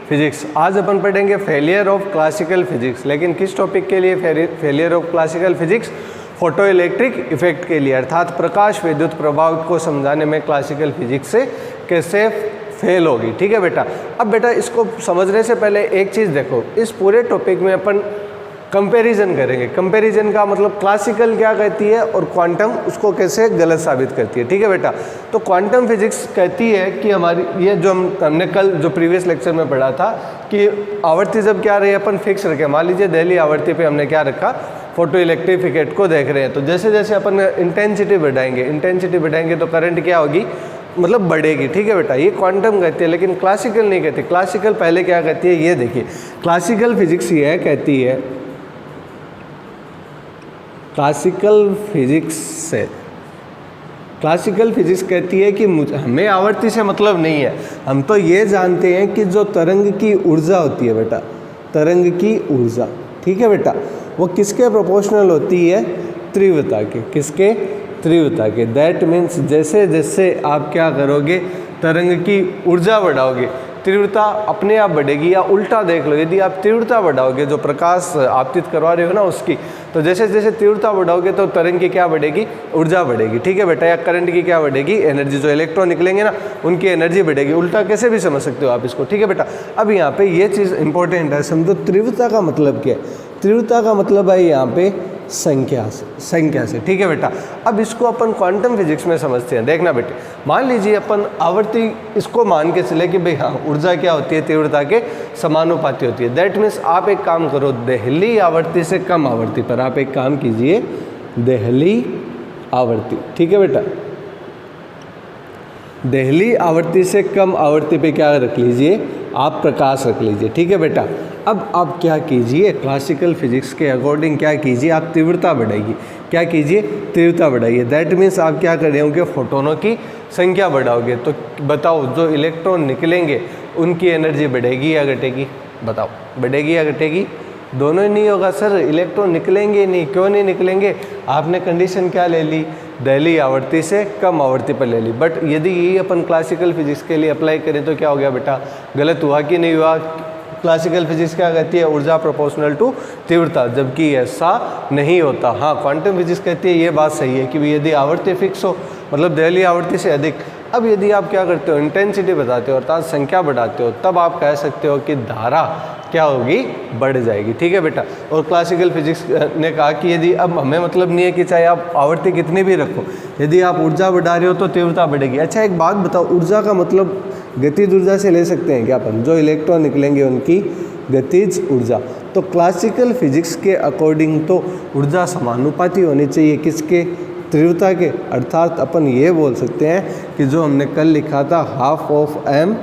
Physics. आज अपन पढ़ेंगे failure of classical physics. लेकिन किस टॉपिक के लिए failure of classical physics? Photo electric effect के लिए, अर्थात प्रकाश विद्युत प्रभाव को समझाने में क्लासिकल फिजिक्स से कैसे फेल होगी। ठीक है बेटा। अब बेटा इसको समझने से पहले एक चीज़ देखो, इस पूरे टॉपिक में अपन कंपैरिजन करेंगे। कंपैरिजन का मतलब क्लासिकल क्या कहती है और क्वांटम उसको कैसे गलत साबित करती है। ठीक है बेटा। तो क्वांटम फिजिक्स कहती है कि हमारी ये जो हमने कल जो प्रीवियस लेक्चर में पढ़ा था कि आवर्ती जब क्या रही अपन फिक्स रखे, मान लीजिए दिल्ली आवर्ती पे हमने क्या रखा, फोटो इलेक्ट्रिक इफेक्ट को देख रहे हैं। तो जैसे जैसे अपन इंटेंसिटी बढ़ाएंगे तो करंट क्या होगी, मतलब बढ़ेगी। ठीक है बेटा। ये क्वांटम कहती है, लेकिन क्लासिकल नहीं कहती। क्लासिकल पहले क्या कहती है ये देखिए, क्लासिकल फिजिक्स ये कहती है, क्लासिकल फिजिक्स कहती है कि हमें आवर्ती से मतलब नहीं है, हम तो ये जानते हैं कि जो तरंग की ऊर्जा होती है बेटा, तरंग की ऊर्जा, ठीक है बेटा, वो किसके प्रोपोर्शनल होती है? तीव्रता के। किसके? तीव्रता के। दैट मीन्स जैसे जैसे आप क्या करोगे, तरंग की ऊर्जा बढ़ाओगे, तीव्रता अपने आप बढ़ेगी। या उल्टा देख लो, यदि आप तीव्रता बढ़ाओगे, जो प्रकाश आपतित करवा रहे हो ना उसकी, तो जैसे जैसे तीव्रता बढ़ाओगे तो तरंग की क्या बढ़ेगी? ऊर्जा बढ़ेगी। ठीक है बेटा। या करंट की क्या बढ़ेगी? एनर्जी। जो इलेक्ट्रॉन निकलेंगे ना उनकी एनर्जी बढ़ेगी। उल्टा कैसे भी समझ सकते हो आप इसको। ठीक है बेटा। अब यहाँ पे ये चीज़ इंपॉर्टेंट है, समझो तीव्रता का मतलब क्या है। तीव्रता का मतलब है यहाँ पे संख्या से। ठीक है बेटा। अब इसको अपन क्वांटम फिजिक्स में समझते हैं। देखना बेटे, मान लीजिए अपन आवर्ती इसको मान के चले कि भाई हाँ, ऊर्जा क्या होती है? तीव्रता के समानुपाती होती है। दैट मीन्स आप एक काम करो, देहली आवर्ती से कम आवर्ती पर आप एक काम कीजिए, देहली आवर्ती। ठीक है बेटा। देहली आवर्ती से कम आवर्ती पे क्या रख लीजिए आप? प्रकाश रख लीजिए। ठीक है बेटा। अब आप क्या कीजिए, क्लासिकल फिजिक्स के अकॉर्डिंग क्या कीजिए, आप तीव्रता बढ़ाइए। क्या कीजिए? तीव्रता बढ़ाइए। दैट मीन्स आप क्या कर रहे होंगे, फोटोनों की संख्या बढ़ाओगे। तो बताओ जो इलेक्ट्रॉन निकलेंगे उनकी एनर्जी बढ़ेगी या घटेगी? बताओ, बढ़ेगी या घटेगी? दोनों ही नहीं होगा सर, इलेक्ट्रॉन निकलेंगे नहीं। क्यों नहीं निकलेंगे? आपने कंडीशन क्या ले ली? दिल्ली आवर्ती से कम आवर्ती पर ले ली। बट यदि ये अपन क्लासिकल फिजिक्स के लिए अप्लाई करें तो क्या हो गया बेटा? गलत हुआ कि नहीं हुआ? क्लासिकल फिजिक्स क्या कहती है? ऊर्जा प्रोपोर्शनल टू तीव्रता, जबकि ऐसा नहीं होता। हाँ, क्वांटम फिजिक्स कहती है ये बात सही है कि यदि आवर्ती फिक्स हो, मतलब दिल्ली आवर्ती से अधिक। अब यदि आप क्या करते हो, इंटेंसिटी बताते हो अर्थात संख्या बढ़ाते हो, तब आप कह सकते हो कि धारा क्या होगी? बढ़ जाएगी। ठीक है बेटा। और क्लासिकल फिजिक्स ने कहा कि यदि अब हमें मतलब नहीं है कि चाहे आप आवर्ती कितनी भी रखो, यदि आप ऊर्जा बढ़ा रहे हो तो तीव्रता बढ़ेगी। अच्छा एक बात बताओ, ऊर्जा का मतलब गतिज ऊर्जा से ले सकते हैं क्या अपन? जो इलेक्ट्रॉन निकलेंगे उनकी गतिज ऊर्जा। तो क्लासिकल फिजिक्स के अकॉर्डिंग तो ऊर्जा समानुपाती होनी चाहिए किसके? तीव्रता के। अर्थात अपन ये बोल सकते हैं कि जो हमने कल लिखा था half of M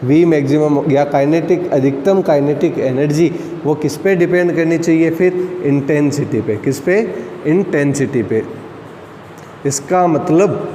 V maximum या काइनेटिक अधिकतम काइनेटिक एनर्जी, वो किस पे डिपेंड करनी चाहिए फिर? इंटेंसिटी पे। किस पे? इंटेंसिटी पे। इसका मतलब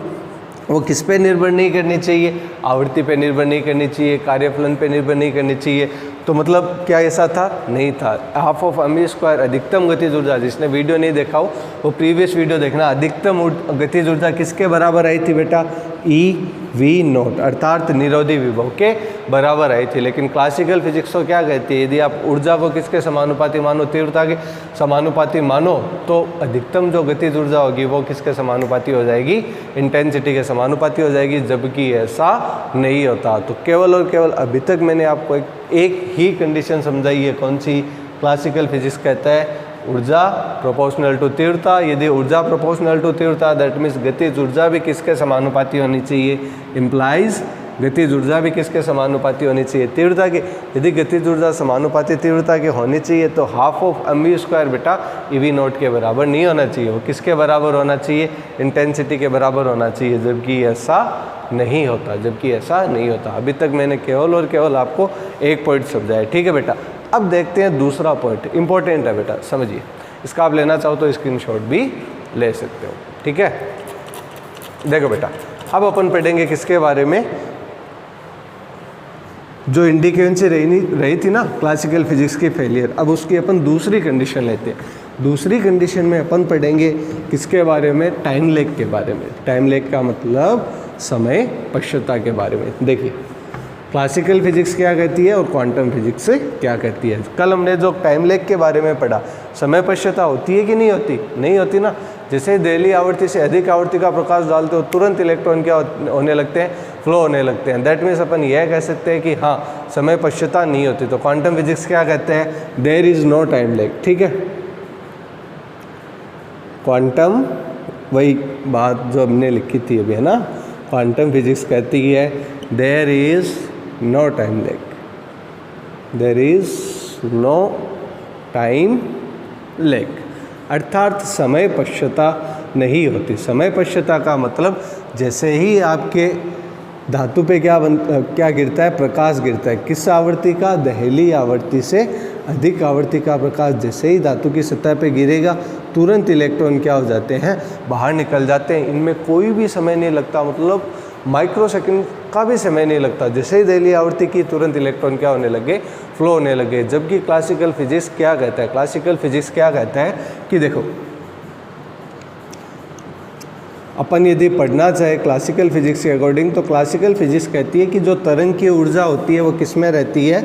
वो किस पे निर्भर नहीं करनी चाहिए? आवर्ती पे निर्भर नहीं करनी चाहिए, कार्यफलन पे निर्भर नहीं करनी चाहिए। तो मतलब क्या ऐसा था? नहीं था। हाफ ऑफ एम स्क्वायर अधिकतम गतिज ऊर्जा, जिसने वीडियो नहीं देखा हो वो प्रीवियस वीडियो देखना। अधिकतम गतिज ऊर्जा किसके बराबर आई थी बेटा? EV0 अर्थात निरोधी विभव के बराबर आई थी। लेकिन क्लासिकल फिजिक्स तो क्या कहती है, यदि आप ऊर्जा को किसके समानुपाती मानो? तीव्रता के समानुपाती मानो, तो अधिकतम जो गतिज ऊर्जा होगी वो किसके समानुपाती हो जाएगी? इंटेंसिटी के समानुपाती हो जाएगी, जबकि ऐसा नहीं होता। तो केवल और केवल अभी तक मैंने आपको एक ही कंडीशन समझाई है। कौन सी? क्लासिकल फिजिक्स कहता है ऊर्जा प्रोपोर्शनल टू तीव्रता। यदि ऊर्जा प्रोपोर्शनल टू तीव्रता, दैट मीन्स गतिज ऊर्जा भी किसके समानुपाती होनी चाहिए? इम्प्लाइज गतिज ऊर्जा भी किसके समानुपाती होनी चाहिए? तीव्रता की। यदि गतिज ऊर्जा समानुपाती तीव्रता की होनी चाहिए तो हाफ ऑफ एम स्क्वायर बेटा EV0 के बराबर नहीं होना चाहिए। वो किसके बराबर होना चाहिए? इंटेंसिटी के बराबर होना चाहिए, जबकि ऐसा नहीं होता। अभी तक मैंने केवल और केवल आपको एक पॉइंट समझाया। ठीक है बेटा। अब देखते हैं दूसरा पॉइंट, इंपॉर्टेंट है बेटा, समझिए। इसका आप लेना चाहो तो स्क्रीनशॉट भी ले सकते हो। ठीक है। देखो बेटा, अब अपन पढ़ेंगे किसके बारे में? जो इंडिकेंसी रही थी ना क्लासिकल फिजिक्स की फेलियर, अब उसकी अपन दूसरी कंडीशन लेते हैं। दूसरी कंडीशन में अपन पढ़ेंगे किसके बारे में? टाइम लेग के बारे में। टाइम लेग का मतलब समय पश्चता के बारे में। देखिए क्लासिकल फिजिक्स क्या कहती है और क्वांटम फिजिक्स से क्या कहती है। कल हमने जो टाइम लेग के बारे में पढ़ा, समय पश्चता होती है कि नहीं होती? नहीं होती ना। जैसे ही दहलीय आवृत्ति से अधिक आवृत्ति का प्रकाश डालते हो तुरंत इलेक्ट्रॉन क्या होने लगते हैं? फ्लो होने लगते हैं। दैट मीन्स अपन यह कह सकते हैं कि हाँ, समय पश्चता नहीं होती। तो क्वांटम फिजिक्स क्या कहते हैं? There is no time lag. ठीक है, क्वांटम, वही बात जो हमने लिखी थी अभी, है ना। क्वांटम फिजिक्स कहती है there is no time lag, there is no time lag, अर्थात समय पश्चता नहीं होती। समय पश्चता का मतलब जैसे ही आपके धातु पे क्या गिरता है? प्रकाश गिरता है। किस आवृत्ति का? दहलीय आवृत्ति से अधिक आवृत्ति का प्रकाश जैसे ही धातु की सतह पे गिरेगा तुरंत इलेक्ट्रॉन क्या हो जाते हैं? बाहर निकल जाते हैं। इनमें कोई भी समय नहीं लगता, मतलब माइक्रोसेकंड का भी समय नहीं लगता। जैसे ही दहलीय आवृत्ति की तुरंत इलेक्ट्रॉन क्या होने लगे? फ्लो होने लगे। जबकि क्लासिकल फिजिक्स क्या कहता है? क्लासिकल फिजिक्स क्या कहता है कि देखो, अपन यदि पढ़ना चाहे क्लासिकल फिजिक्स के अकॉर्डिंग, तो क्लासिकल फिजिक्स कहती है कि जो तरंग की ऊर्जा होती है वो किस में रहती है?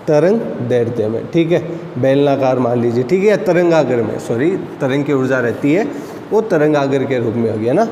तरंग दैर्ध्य में। ठीक है, बेलनाकार मान लीजिए, ठीक है, या तरंगाग्र में, सॉरी, तरंग की ऊर्जा रहती है वो तरंगाग्र के रूप में हो गया ना।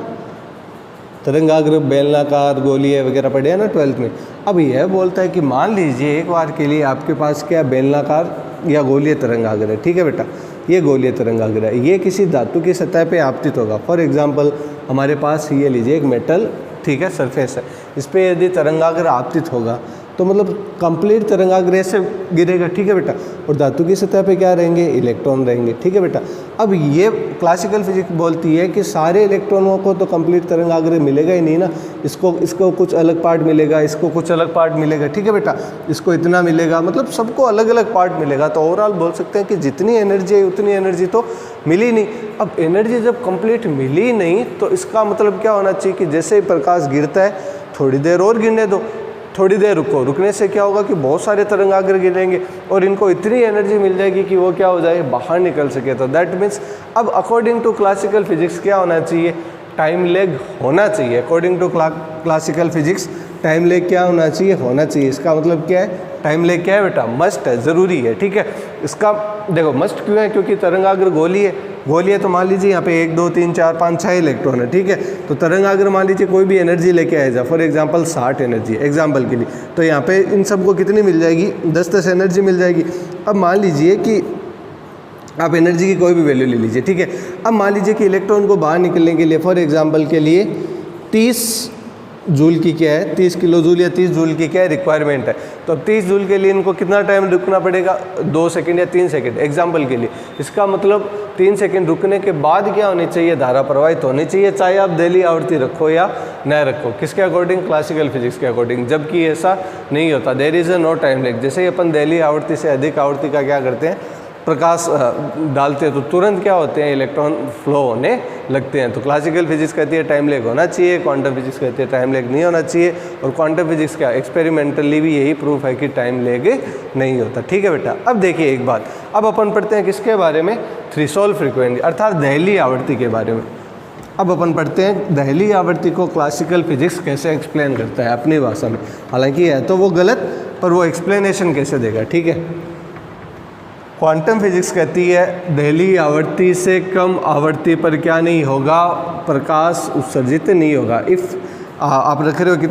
तरंगाग्र, बेलनाकार, गोलीय वगैरह पढ़े हैं ना 12th में। अब यह बोलता है कि मान लीजिए एक बार के लिए आपके पास क्या बेलनाकार या गोलीय तरंगाग्र है। ठीक है बेटा, ये गोलीय तरंगाग्र है, ये किसी धातु की सतह पे आपतित होगा। फॉर एग्जांपल हमारे पास ये लीजिए एक मेटल, ठीक है, सरफेस है, इस पर यदि तरंगाग्र आपतित होगा तो मतलब कंप्लीट तरंगाग्र ऐसे गिरेगा। ठीक है बेटा, और धातु की सतह पे क्या रहेंगे? इलेक्ट्रॉन रहेंगे। ठीक है बेटा, अब ये क्लासिकल फिजिक्स बोलती है कि सारे इलेक्ट्रॉनों को तो कंप्लीट तरंगाग्र मिलेगा ही नहीं ना, इसको कुछ अलग पार्ट मिलेगा, इसको कुछ अलग पार्ट मिलेगा। ठीक है बेटा, इसको इतना मिलेगा, मतलब सबको अलग अलग पार्ट मिलेगा। तो ओवरऑल बोल सकते हैं कि जितनी एनर्जी है उतनी एनर्जी तो मिली नहीं। अब एनर्जी जब कंप्लीट मिली नहीं तो इसका मतलब क्या होना चाहिए कि जैसे ही प्रकाश गिरता है थोड़ी देर और गिरने दो, थोड़ी देर रुको, रुकने से क्या होगा कि बहुत सारे तरंगाग्र गिरेंगे और इनको इतनी एनर्जी मिल जाएगी कि वो क्या हो जाए? बाहर निकल सके। तो दैट मीन्स अब अकॉर्डिंग टू क्लासिकल फिजिक्स क्या होना चाहिए? टाइम लेग होना चाहिए। According to classical physics time lag क्या होना चाहिए? होना चाहिए। इसका मतलब क्या है? टाइम लेग क्या है बेटा? मस्ट है, ज़रूरी है। ठीक है, इसका देखो मस्ट क्यों है? क्योंकि तरंगाग्र गोली है, गोली है तो मान लीजिए यहाँ पे 1 2 3 4 5 6 इलेक्ट्रॉन है। ठीक है, तो तरंगाग्र मान लीजिए कोई भी एनर्जी लेके आएगा, फॉर एग्जांपल 60 एनर्जी एग्जांपल के लिए, तो यहाँ पे इन सबको कितनी मिल जाएगी? 10 एनर्जी मिल जाएगी। अब मान लीजिए कि आप एनर्जी की कोई भी वैल्यू ले लीजिए। ठीक है, अब मान लीजिए कि इलेक्ट्रॉन को बाहर निकलने के लिए फॉर एग्जाम्पल के लिए 30 जूल की क्या है? 30 किलो जूल या 30 जूल की क्या है? रिक्वायरमेंट है। तो अब 30 जूल के लिए इनको कितना टाइम रुकना पड़ेगा? 2 सेकंड या 3 सेकंड एग्जाम्पल के लिए। इसका मतलब 3 सेकंड रुकने के बाद क्या होनी चाहिए? धारा प्रवाहित होनी चाहिए, चाहे आप दहलीय आवृत्ति रखो या न रखो। किसके अकॉर्डिंग? क्लासिकल फिजिक्स के अकॉर्डिंग। जबकि ऐसा नहीं होता, there is a no time lag. जैसे ही अपन दहलीय आवृत्ति से अधिक आवृत्ति का क्या करते हैं? प्रकाश डालते हैं तो तुरंत क्या होते हैं? इलेक्ट्रॉन फ्लो होने लगते हैं। तो क्लासिकल फिजिक्स कहती है टाइम लेग होना चाहिए, क्वांटम फिजिक्स कहती है टाइम लेग नहीं होना चाहिए। और क्वांटम फिजिक्स का एक्सपेरिमेंटली भी यही प्रूफ है कि टाइम लेग नहीं होता। ठीक है बेटा, अब देखिए एक बात, अब अपन पढ़ते हैं किसके बारे में? थ्रेशोल्ड फ्रीक्वेंसी, अर्थात दहलीय आवृत्ति के बारे में। अब अपन पढ़ते हैं दहलीय आवृत्ति को क्लासिकल फिजिक्स कैसे एक्सप्लेन करता है अपनी भाषा में। हालांकि है तो वो गलत, पर वो एक्सप्लेनेशन कैसे देगा। ठीक है, क्वांटम फिजिक्स कहती है दहलीय आवृत्ति से कम आवृत्ति पर क्या नहीं होगा? प्रकाश उत्सर्जित नहीं होगा। इफ़ आप रख रहे हो कि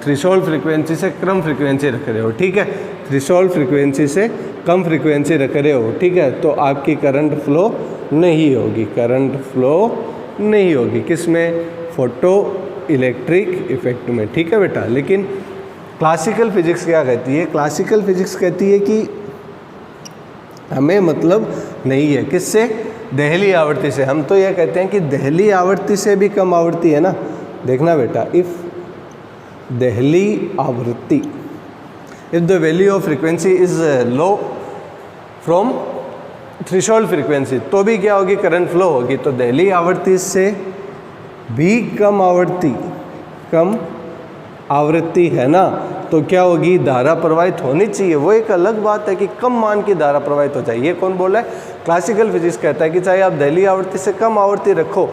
थ्रेशोल्ड फ्रीक्वेंसी से कम फ्रीक्वेंसी रख रहे हो, ठीक है, थ्रेशोल्ड फ्रीक्वेंसी से कम फ्रीक्वेंसी रख रहे हो, ठीक है, तो आपकी करंट फ्लो नहीं होगी, करंट फ्लो नहीं होगी। किस में? फोटो इलेक्ट्रिक इफेक्ट में। ठीक है बेटा, लेकिन क्लासिकल फिजिक्स क्या कहती है? क्लासिकल फिजिक्स कहती है कि हमें मतलब नहीं है किससे? दहलीय आवृत्ति से। हम तो यह कहते हैं कि दहलीय आवृत्ति से भी कम आवृत्ति है ना। देखना बेटा, इफ़ दहलीय आवृत्ति, if the value of frequency is low from threshold frequency, तो भी क्या होगी? करंट फ्लो होगी। तो दहलीय आवृत्ति से भी कम आवृत्ति है ना, तो क्या होगी? धारा प्रवाहित होनी चाहिए। वो एक अलग बात है कि कम मान की धारा प्रवाहित हो जाए। ये कौन बोला है? क्लासिकल फिजिक्स कहता है कि चाहे आप दहलीय आवृत्ति से कम आवृत्ति रखो,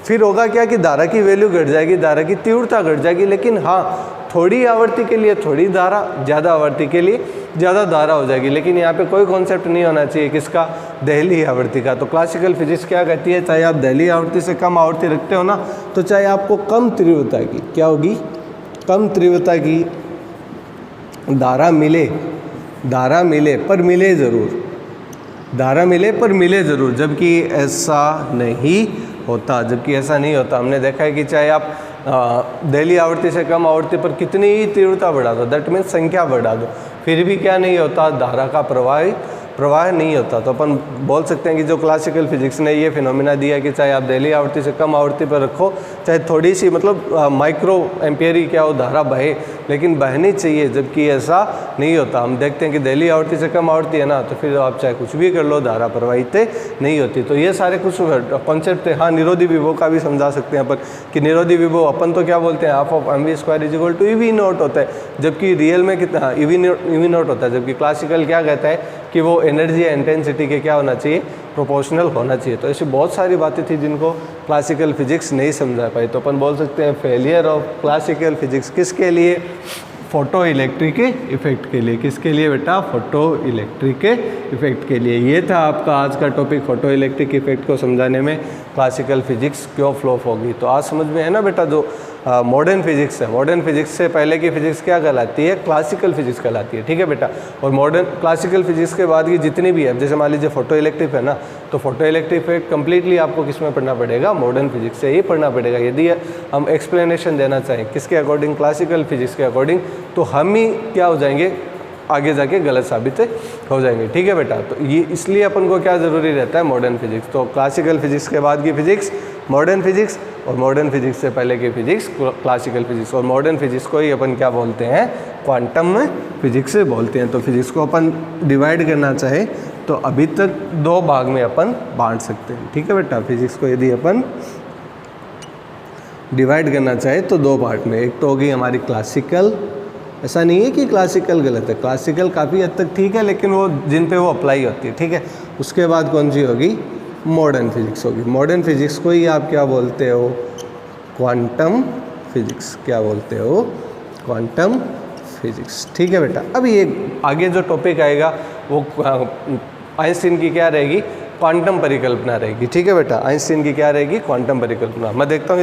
फिर होगा क्या कि धारा की वैल्यू घट जाएगी, धारा की तीव्रता घट जाएगी, लेकिन हाँ थोड़ी आवर्ती के लिए थोड़ी धारा, ज़्यादा आवर्ती के लिए ज़्यादा धारा हो जाएगी, लेकिन यहाँ पे कोई कॉन्सेप्ट नहीं होना चाहिए किसका, दहली आवृत्ति का। तो क्लासिकल फिजिक्स क्या कहती है, चाहे आप दहली आवृत्ति से कम आवृत्ति रखते हो ना, तो चाहे आपको कम तीव्रता की, क्या होगी, कम तीव्रता की धारा मिले पर मिले ज़रूर, धारा मिले पर मिले ज़रूर, जबकि ऐसा नहीं होता। हमने देखा है कि चाहे आप दहली आवृत्ति से कम आवृत्ति पर कितनी ही तीव्रता बढ़ा दो, दैट मीन्स संख्या बढ़ा दो, फिर भी क्या नहीं होता, धारा का प्रवाह नहीं होता। तो अपन बोल सकते हैं कि जो क्लासिकल फिजिक्स ने ये फिनोमिना दिया कि चाहे आप दहली आवृत्ति से कम आवृत्ति पर रखो, चाहे थोड़ी सी मतलब माइक्रो एम्पियर ही क्या हो धारा बहे, लेकिन बहनी चाहिए, जबकि ऐसा नहीं होता। हम देखते हैं कि दहली आवृत्ति से कम आवृत्ति है ना, तो फिर आप चाहे कुछ भी कर लो, धारा प्रवाहित नहीं होती। तो ये सारे कुछ कॉन्सेप्ट है। हाँ, निरोधी विभव का भी समझा सकते हैं अपन कि निरोधी विभव अपन तो क्या बोलते हैं, half of mv square is equal to EV not होता है, जबकि रियल में कितना EV नॉट होता है, जबकि क्लासिकल क्या कहता है कि वो एनर्जी या इंटेंसिटी के क्या होना चाहिए, प्रोपोर्शनल होना चाहिए। तो ऐसी बहुत सारी बातें थी जिनको क्लासिकल फिजिक्स नहीं समझा पाई। तो अपन बोल सकते हैं फेलियर ऑफ क्लासिकल फिजिक्स किसके लिए, फोटो इलेक्ट्रिक इफेक्ट के लिए। किसके लिए बेटा, फोटो इलेक्ट्रिक इफेक्ट के लिए। ये था आपका आज का टॉपिक, फोटो इलेक्ट्रिक इफेक्ट को समझाने में क्लासिकल फिजिक्स क्यों फ्लॉप होगी। तो आज समझ में है ना बेटा, जो मॉडर्न फिजिक्स है, मॉडर्न फिजिक्स से पहले की फिजिक्स क्या कहलाती है, क्लासिकल फिजिक्स कहलाती है, ठीक है बेटा। और मॉडर्न क्लासिकल फिजिक्स के बाद की जितनी भी है, जैसे मान लीजिए फोटो इलेक्ट्रिक है ना, तो फोटो इलेक्ट्रिक इफेक्ट कंप्लीटली आपको किस में पढ़ना पड़ेगा, मॉडर्न फिजिक्स से ही पढ़ना पड़ेगा। यदि हम एक्सप्लेनेशन देना चाहें किसके अकॉर्डिंग, क्लासिकल फिजिक्स के अकॉर्डिंग, तो हम ही क्या हो जाएंगे, आगे जाके गलत साबित हो जाएंगे, ठीक है बेटा। तो ये इसलिए अपन को क्या ज़रूरी रहता है, मॉडर्न फिजिक्स। तो क्लासिकल फिजिक्स के बाद की फिजिक्स मॉडर्न फिजिक्स, और मॉडर्न फिजिक्स से पहले की फिजिक्स क्लासिकल फिजिक्स, और मॉडर्न फिजिक्स को ही अपन क्या बोलते हैं, क्वांटम फिजिक्स से बोलते हैं। तो फिजिक्स को अपन डिवाइड करना चाहे तो अभी तक 2 भाग में अपन बांट सकते हैं, ठीक है बेटा। फिजिक्स को यदि अपन डिवाइड करना चाहे तो 2 पार्ट में, एक तो होगी हमारी क्लासिकल, ऐसा नहीं है कि क्लासिकल गलत है, क्लासिकल काफ़ी हद तक ठीक है, लेकिन वो जिन पे वो अप्लाई होती है, ठीक है। उसके बाद कौन सी होगी, मॉडर्न फिजिक्स होगी। मॉडर्न फिजिक्स को ही आप क्या बोलते हो, क्वांटम फिजिक्स, क्या बोलते हो, क्वांटम फिजिक्स, ठीक है बेटा। अब ये आगे जो टॉपिक आएगा वो आइंस्टीन की क्या रहेगी, क्वांटम परिकल्पना रहेगी, ठीक है बेटा। आइंस्टीन की क्या रहेगी, क्वांटम परिकल्पना। मैं देखता हूँ